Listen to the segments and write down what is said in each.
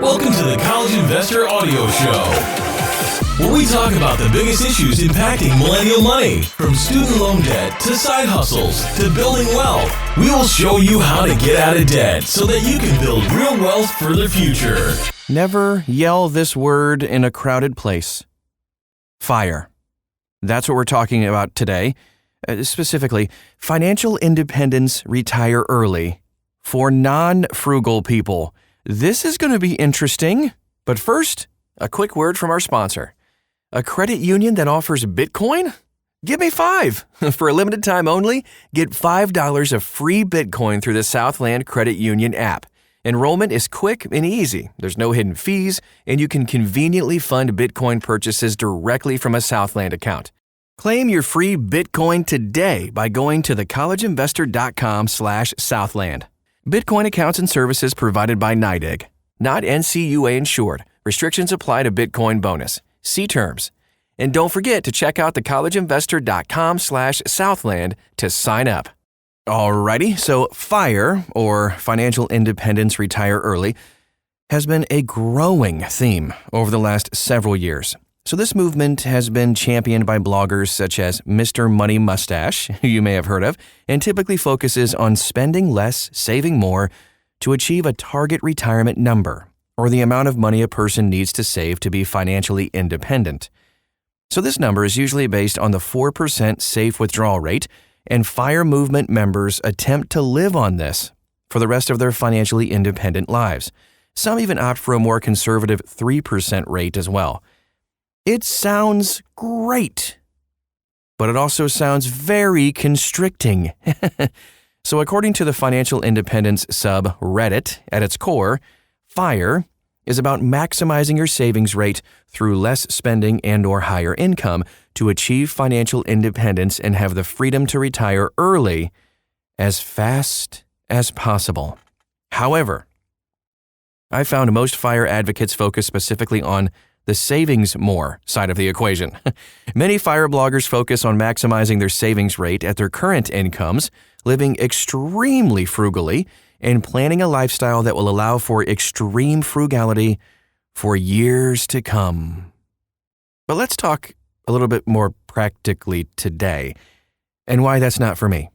Welcome to the College Investor Audio Show, where we talk about the biggest issues impacting millennial money, from student loan debt to side hustles to building wealth. We will show you how to get out of debt so that you can build real wealth for the future. Never yell this word in a crowded place. FIRE. That's what we're talking about today. Specifically, financial independence, retire early. For non-frugal people. This is going to be interesting. But first, a quick word from our sponsor. A credit union that offers Bitcoin? Give me 5. For a limited time only, get $5 of free Bitcoin through the Southland Credit Union app. Enrollment is quick and easy. There's no hidden fees, and you can conveniently fund Bitcoin purchases directly from a Southland account. Claim your free Bitcoin today by going to thecollegeinvestor.com/Southland. Bitcoin accounts and services provided by NYDIG. Not NCUA insured. Restrictions apply to Bitcoin bonus. See terms. And don't forget to check out thecollegeinvestor.com/Southland to sign up. Alrighty, so FIRE, or Financial Independence Retire Early, has been a growing theme over the last several years. So this movement has been championed by bloggers such as Mr. Money Mustache, who you may have heard of, and typically focuses on spending less, saving more, to achieve a target retirement number, or the amount of money a person needs to save to be financially independent. So this number is usually based on the 4% safe withdrawal rate, and FIRE movement members attempt to live on this for the rest of their financially independent lives. Some even opt for a more conservative 3% rate as well. It sounds great, but it also sounds very constricting. So according to the Financial Independence subreddit, at its core, FIRE is about maximizing your savings rate through less spending and/or higher income to achieve financial independence and have the freedom to retire early as fast as possible. However, I found most FIRE advocates focus specifically on the savings more side of the equation. Many FIRE bloggers focus on maximizing their savings rate at their current incomes, living extremely frugally, and planning a lifestyle that will allow for extreme frugality for years to come. But let's talk a little bit more practically today, and why that's not for me,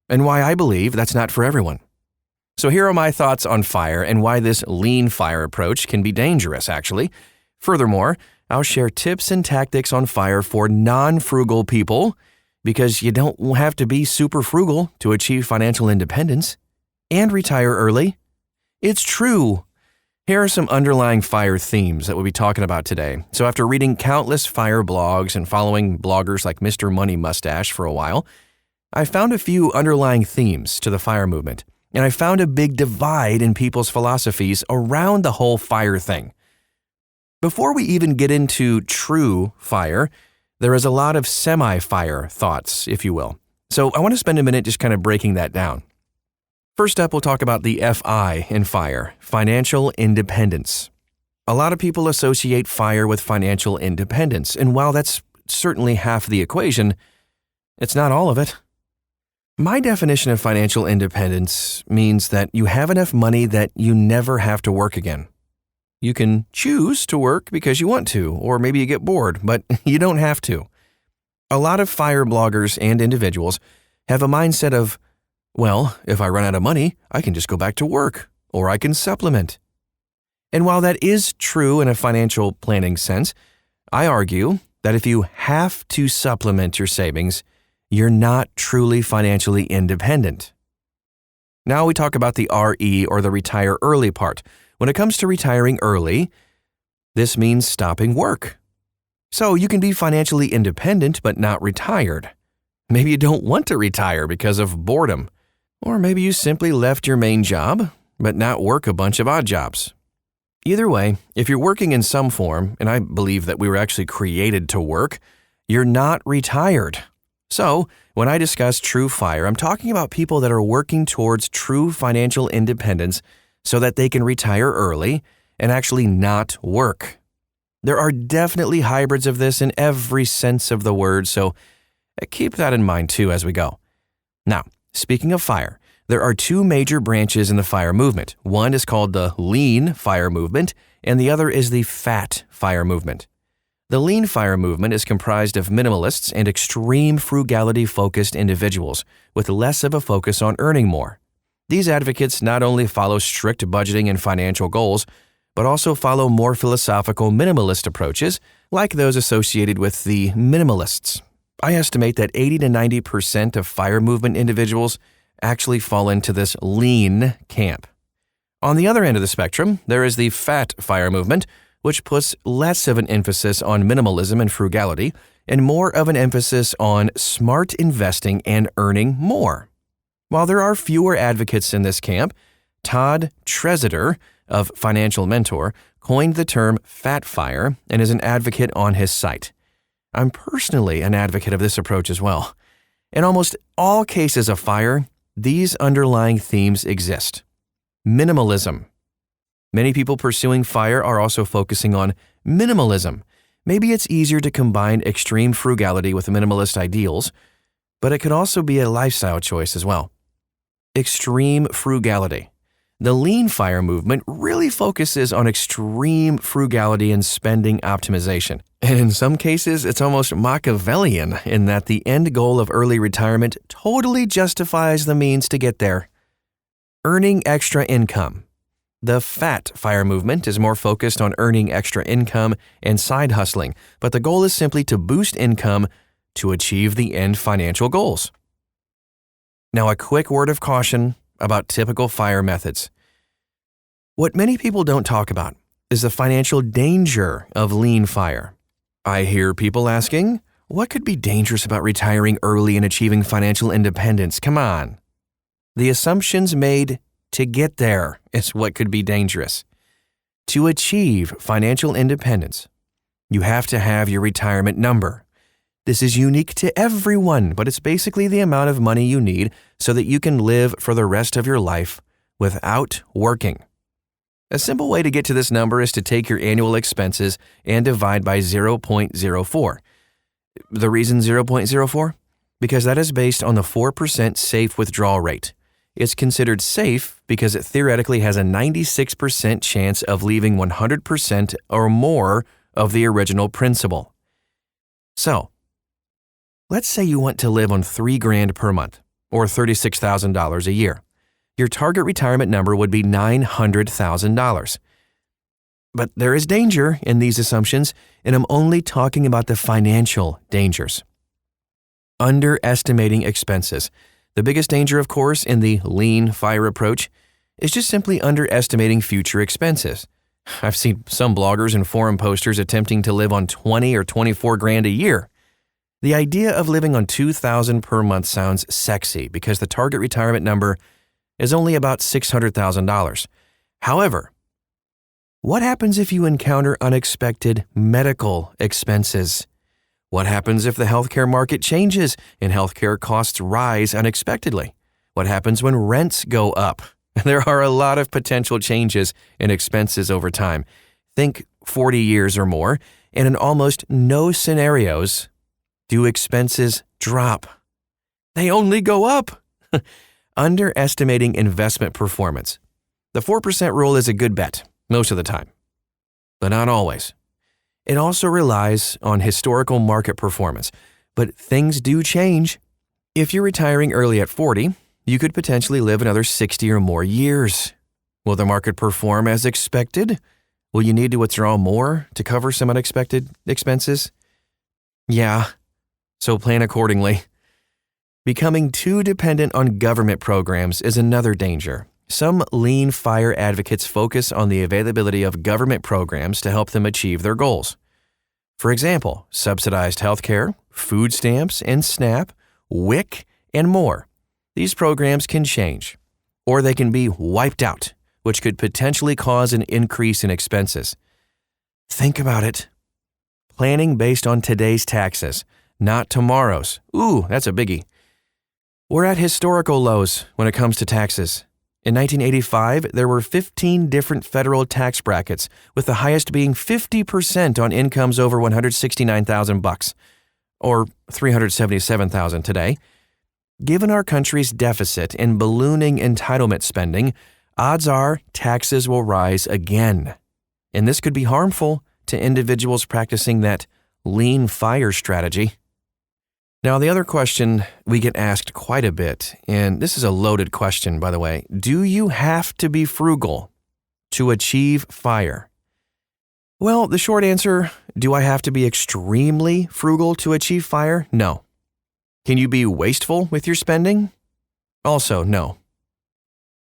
and why I believe that's not for everyone. So here are my thoughts on FIRE and why this lean FIRE approach can be dangerous, actually. Furthermore, I'll share tips and tactics on FIRE for non-frugal people, because you don't have to be super frugal to achieve financial independence and retire early. It's true. Here are some underlying FIRE themes that we'll be talking about today. So after reading countless FIRE blogs and following bloggers like Mr. Money Mustache for a while, I found a few underlying themes to the FIRE movement, and I found a big divide in people's philosophies around the whole FIRE thing. Before we even get into true FIRE, there is a lot of semi-FIRE thoughts, if you will. So I want to spend a minute just kind of breaking that down. First up, we'll talk about the FI in FIRE, financial independence. A lot of people associate FIRE with financial independence, and while that's certainly half the equation, it's not all of it. My definition of financial independence means that you have enough money that you never have to work again. You can choose to work because you want to, or maybe you get bored, but you don't have to. A lot of FIRE bloggers and individuals have a mindset of, well, if I run out of money, I can just go back to work, or I can supplement. And while that is true in a financial planning sense, I argue that if you have to supplement your savings, you're not truly financially independent. Now we talk about the RE, or the retire early part. When it comes to retiring early, this means stopping work. So you can be financially independent but not retired. Maybe you don't want to retire because of boredom. Or maybe you simply left your main job but not work a bunch of odd jobs. Either way, if you're working in some form, and I believe that we were actually created to work, you're not retired. So when I discuss true FIRE, I'm talking about people that are working towards true financial independence so that they can retire early and actually not work. There are definitely hybrids of this in every sense of the word, so keep that in mind too as we go. Now, speaking of FIRE, There are two major branches in the FIRE movement. One is called the lean FIRE movement, and the other is the fat FIRE movement. The lean FIRE movement is comprised of minimalists and extreme frugality-focused individuals with less of a focus on earning more. These advocates not only follow strict budgeting and financial goals, but also follow more philosophical minimalist approaches like those associated with the minimalists. I estimate that 80 to 90% of FIRE movement individuals actually fall into this lean camp. On the other end of the spectrum, there is the fat FIRE movement, which puts less of an emphasis on minimalism and frugality and more of an emphasis on smart investing and earning more. While there are fewer advocates in this camp, Todd Tresidder of Financial Mentor coined the term fat FIRE and is an advocate on his site. I'm personally an advocate of this approach as well. In almost all cases of FIRE, these underlying themes exist. Minimalism. Many people pursuing FIRE are also focusing on minimalism. Maybe it's easier to combine extreme frugality with minimalist ideals, but it could also be a lifestyle choice as well. Extreme frugality. The lean FIRE movement really focuses on extreme frugality and spending optimization. And in some cases, it's almost Machiavellian in that the end goal of early retirement totally justifies the means to get there. Earning extra income. The fat FIRE movement is more focused on earning extra income and side hustling, but the goal is simply to boost income to achieve the end financial goals. Now, a quick word of caution about typical FIRE methods. What many people don't talk about is the financial danger of lean FIRE. I hear people asking, what could be dangerous about retiring early and achieving financial independence? Come on. The assumptions made to get there is what could be dangerous. To achieve financial independence, you have to have your retirement number. This is unique to everyone, but it's basically the amount of money you need so that you can live for the rest of your life without working. A simple way to get to this number is to take your annual expenses and divide by 0.04. The reason 0.04? Because that is based on the 4% safe withdrawal rate. It's considered safe because it theoretically has a 96% chance of leaving 100% or more of the original principal. So, let's say you want to live on $3,000 per month, or $36,000 a year. Your target retirement number would be $900,000. But there is danger in these assumptions, and I'm only talking about the financial dangers. Underestimating expenses. The biggest danger, of course, in the lean FIRE approach is just simply underestimating future expenses. I've seen some bloggers and forum posters attempting to live on $20,000 or $24,000 a year. The idea of living on $2,000 per month sounds sexy because the target retirement number is only about $600,000. However, what happens if you encounter unexpected medical expenses? What happens if the healthcare market changes and healthcare costs rise unexpectedly? What happens when rents go up? There are a lot of potential changes in expenses over time. Think 40 years or more, and in almost no scenarios do expenses drop. They only go up. Underestimating investment performance. The 4% rule is a good bet most of the time, but not always. It also relies on historical market performance, but things do change. If you're retiring early at 40, you could potentially live another 60 or more years. Will the market perform as expected? Will you need to withdraw more to cover some unexpected expenses? Yeah, so plan accordingly. Becoming too dependent on government programs is another danger. Some lean FIRE advocates focus on the availability of government programs to help them achieve their goals. For example, subsidized healthcare, food stamps and SNAP, WIC, and more. These programs can change, or they can be wiped out, which could potentially cause an increase in expenses. Think about it. Planning based on today's taxes, not tomorrow's. Ooh, that's a biggie. We're at historical lows when it comes to taxes. In 1985, there were 15 different federal tax brackets, with the highest being 50% on incomes over $169,000, or $377,000 today. Given our country's deficit and ballooning entitlement spending, odds are taxes will rise again. And this could be harmful to individuals practicing that lean fire strategy. Now, the other question we get asked quite a bit, and this is a loaded question, by the way, do you have to be frugal to achieve fire? Well, the short answer, do I have to be extremely frugal to achieve fire? No. Can you be wasteful with your spending? Also, no.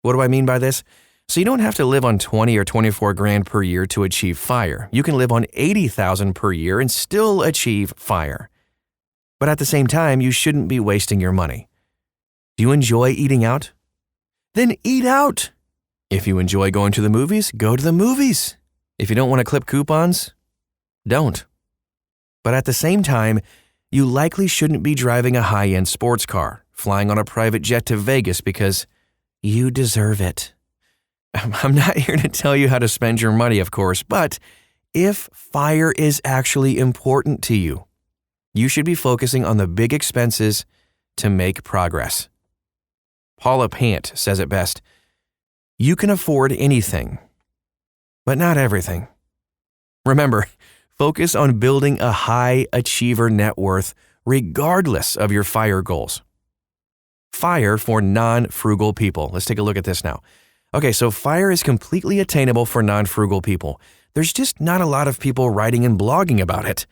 What do I mean by this? So you don't have to live on 20 or 24 grand per year to achieve fire. You can live on 80,000 per year and still achieve fire. But at the same time, you shouldn't be wasting your money. Do you enjoy eating out? Then eat out. If you enjoy going to the movies, go to the movies. If you don't want to clip coupons, don't. But at the same time, you likely shouldn't be driving a high-end sports car, flying on a private jet to Vegas because you deserve it. I'm not here to tell you how to spend your money, of course, but if fire is actually important to you, you should be focusing on the big expenses to make progress. Paula Pant says it best, you can afford anything, but not everything. Remember, focus on building a high achiever net worth regardless of your fire goals. Fire for non-frugal people. Let's take a look at this now. Okay, so fire is completely attainable for non-frugal people. There's just not a lot of people writing and blogging about it.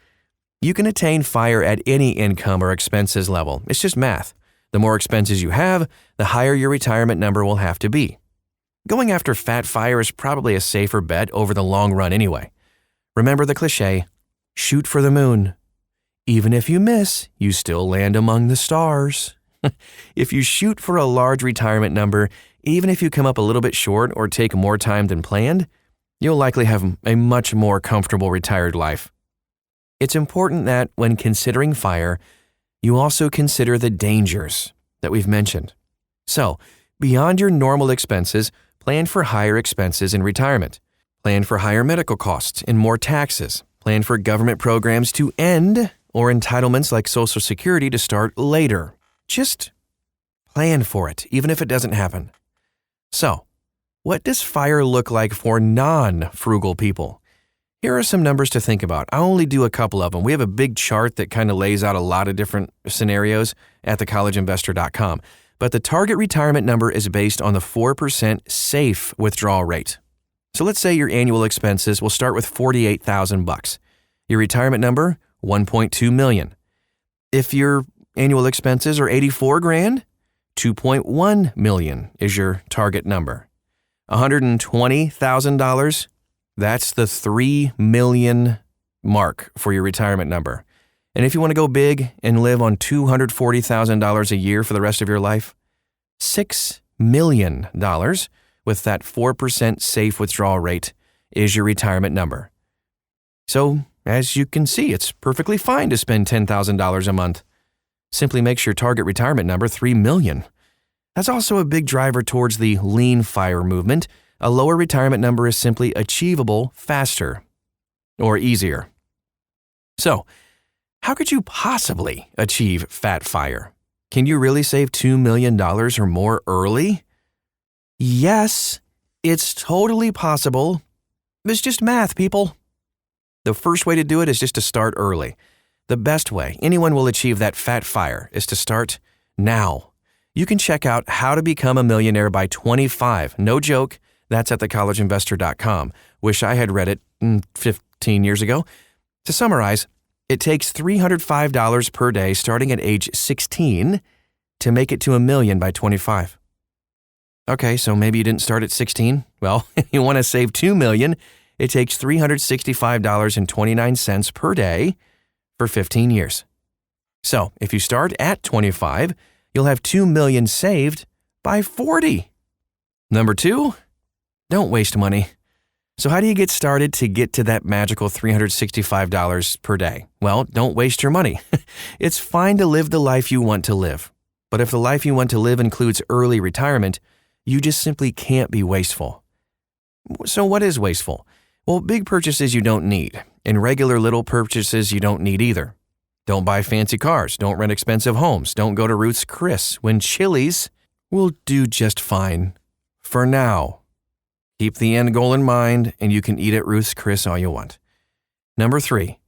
You can attain fire at any income or expenses level. It's just math. The more expenses you have, the higher your retirement number will have to be. Going after fat fire is probably a safer bet over the long run anyway. Remember the cliche, shoot for the moon. Even if you miss, you still land among the stars. If you shoot for a large retirement number, even if you come up a little bit short or take more time than planned, you'll likely have a much more comfortable retired life. It's important that when considering fire, you also consider the dangers that we've mentioned. So, beyond your normal expenses, plan for higher expenses in retirement. Plan for higher medical costs and more taxes. Plan for government programs to end or entitlements like Social Security to start later. Just plan for it, even if it doesn't happen. So, what does fire look like for non-frugal people? Here are some numbers to think about. I'll only do a couple of them. We have a big chart that kind of lays out a lot of different scenarios at thecollegeinvestor.com. But the target retirement number is based on the 4% safe withdrawal rate. So let's say your annual expenses will start with $48,000. Your retirement number, $1.2 million. If your annual expenses are $84,000, $2.1 million is your target number. $120,000, that's the $3 million mark for your retirement number. And if you want to go big and live on $240,000 a year for the rest of your life, $6 million with that 4% safe withdrawal rate is your retirement number. So, as you can see, it's perfectly fine to spend $10,000 a month. Simply makes your target retirement number $3 million. That's also a big driver towards the lean fire movement. A lower retirement number is simply achievable faster or easier. So, how could you possibly achieve fat fire? Can you really save $2 million or more early? Yes, it's totally possible. It's just math, people. The first way to do it is just to start early. The best way anyone will achieve that fat fire is to start now. You can check out How to Become a Millionaire by 25. No joke, that's at thecollegeinvestor.com. Wish I had read it 15 years ago. To summarize, it takes $305 per day starting at age 16 to make it to $1 million by 25. Okay, so maybe you didn't start at 16. Well, if you want to save $2 million, it takes $365.29 per day for 15 years. So, if you start at 25, you'll have $2 million saved by 40. Number 2, don't waste money. So how do you get started to get to that magical $365 per day? Well, don't waste your money. It's fine to live the life you want to live. But if the life you want to live includes early retirement, you just simply can't be wasteful. So what is wasteful? Well, big purchases you don't need, and regular little purchases you don't need either. Don't buy fancy cars. Don't rent expensive homes. Don't go to Ruth's Chris when Chili's will do just fine for now. Keep the end goal in mind, and you can eat at Ruth's Chris all you want. Number 3,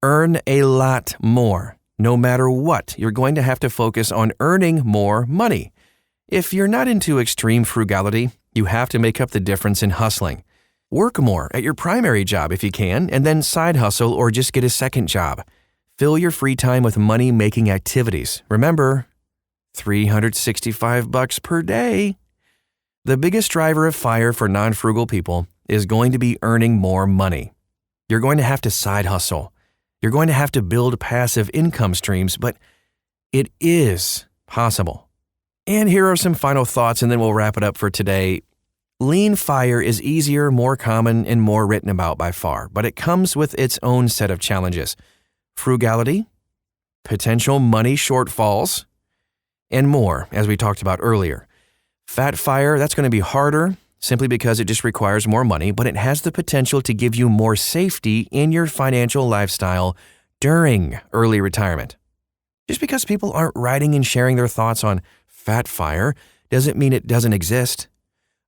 earn a lot more. No matter what, you're going to have to focus on earning more money. If you're not into extreme frugality, you have to make up the difference in hustling. Work more at your primary job if you can, and then side hustle or just get a second job. Fill your free time with money-making activities. Remember, $365 per day. The biggest driver of FIRE for non-frugal people is going to be earning more money. You're going to have to side hustle. You're going to have to build passive income streams, but it is possible. And here are some final thoughts, and then we'll wrap it up for today. Lean FIRE is easier, more common, and more written about by far, but it comes with its own set of challenges. Frugality, potential money shortfalls, and more, as we talked about earlier. Fat FIRE, that's going to be harder simply because it just requires more money, but it has the potential to give you more safety in your financial lifestyle during early retirement. Just because people aren't writing and sharing their thoughts on Fat FIRE doesn't mean it doesn't exist.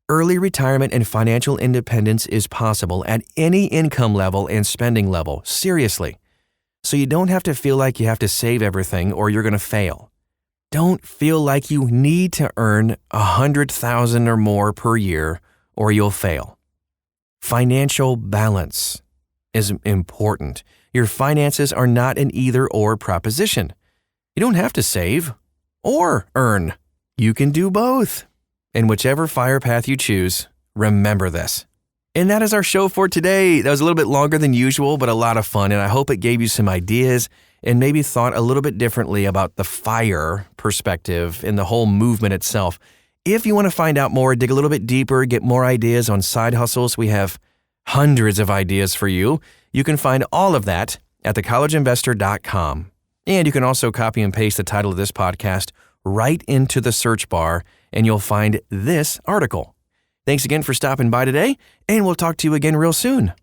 Early retirement and financial independence is possible at any income level and spending level, seriously. So you don't have to feel like you have to save everything or you're going to fail. Don't feel like you need to earn $100,000 or more per year or you'll fail. Financial balance is important. Your finances are not an either-or proposition. You don't have to save or earn. You can do both. And whichever FIRE path you choose, remember this. And that is our show for today. That was a little bit longer than usual, but a lot of fun, and I hope it gave you some ideas and maybe thought a little bit differently about the FIRE perspective and the whole movement itself. If you want to find out more, dig a little bit deeper, get more ideas on side hustles, we have hundreds of ideas for you. You can find all of that at thecollegeinvestor.com. And you can also copy and paste the title of this podcast right into the search bar, and you'll find this article. Thanks again for stopping by today, and we'll talk to you again real soon.